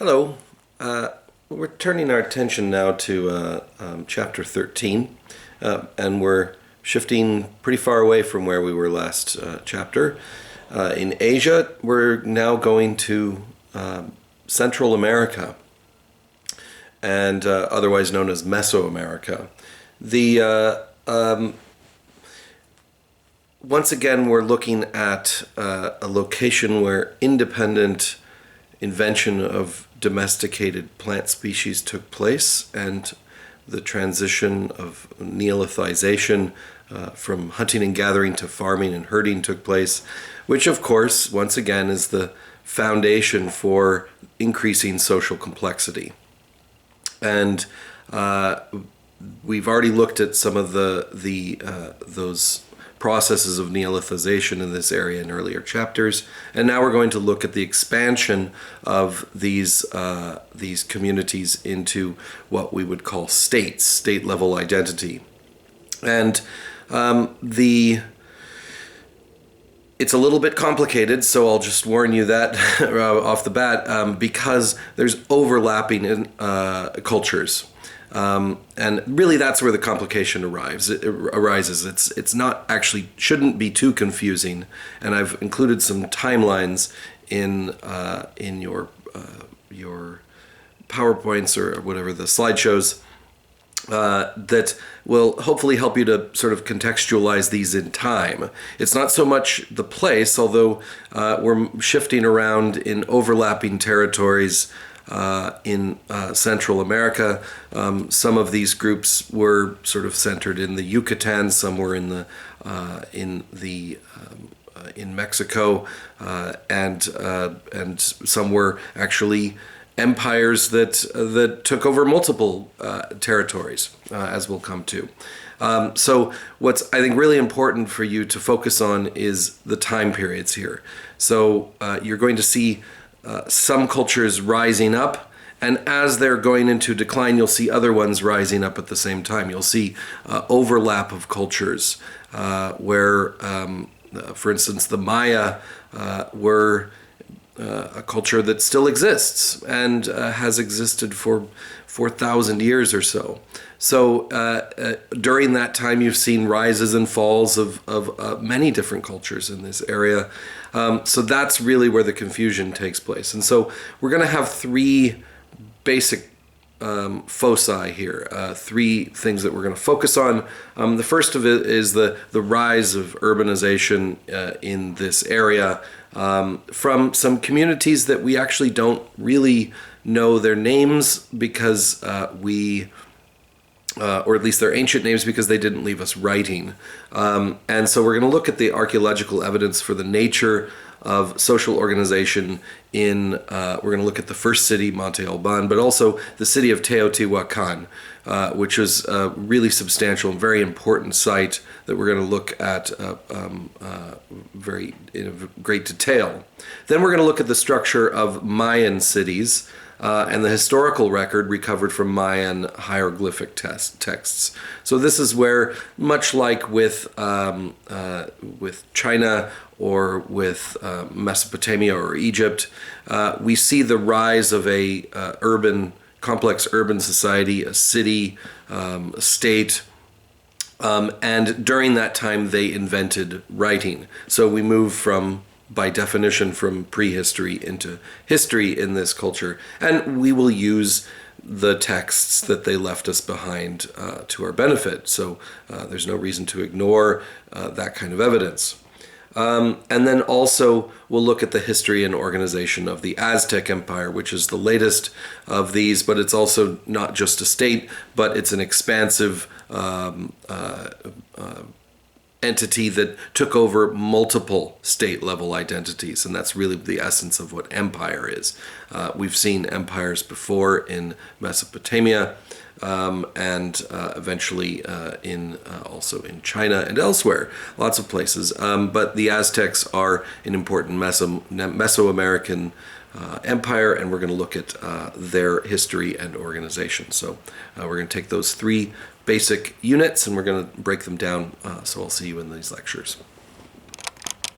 Hello. We're turning our attention now to Chapter 13, and we're shifting pretty far away from where we were last chapter. In Asia, we're now going to Central America, and otherwise known as Mesoamerica. Once again, we're looking at a location where independent invention of domesticated plant species took place, and the transition of neolithization from hunting and gathering to farming and herding took place, which of course, once again, is the foundation for increasing social complexity. And we've already looked at some of those processes of neolithization in this area in earlier chapters, and now we're going to look at the expansion of these communities into what we would call states, state-level identity. And it's a little bit complicated, so I'll just warn you that off the bat, because there's overlapping in cultures. And really that's where the complication arises. It's not actually, shouldn't be too confusing, and I've included some timelines in your PowerPoints or whatever the slideshows that will hopefully help you to sort of contextualize these in time. It's not so much the place, although we're shifting around in overlapping territories in Central America. Some of these groups were sort of centered in the Yucatan. Some were in Mexico, and some were actually empires that took over multiple territories, as we'll come to. So what's, I think, really important for you to focus on is the time periods here. So you're going to see some cultures rising up, and as they're going into decline, you'll see other ones rising up at the same time. You'll see overlap of cultures where, for instance, the Maya were a culture that still exists and has existed for 4,000 years or so. So during that time, you've seen rises and falls of many different cultures in this area. So that's really where the confusion takes place. And so we're going to have three basic foci here, three things that we're going to focus on. The first of it is the rise of urbanization in this area from some communities that we actually don't really know their names because or at least their ancient names, because they didn't leave us writing. And so we're going to look at the archaeological evidence for the nature of social organization we're going to look at the first city, Monte Alban, but also the city of Teotihuacan, which is a really substantial and very important site that we're going to look at in great detail. Then we're going to look at the structure of Mayan cities, and the historical record recovered from Mayan hieroglyphic texts. So this is where, much like with China or with Mesopotamia or Egypt, we see the rise of a complex urban society, a city, a state. And during that time, they invented writing. So we move by definition, from prehistory into history in this culture. And we will use the texts that they left us behind to our benefit. So there's no reason to ignore that kind of evidence. And then also we'll look at the history and organization of the Aztec Empire, which is the latest of these, but it's also not just a state, but it's an expansive entity that took over multiple state-level identities, and that's really the essence of what empire is. We've seen empires before in Mesopotamia, and eventually also in China and elsewhere, lots of places. But the Aztecs are an important Mesoamerican empire, and we're going to look at their history and organization. So we're going to take those three basic units and we're going to break them down. So I'll see you in these lectures.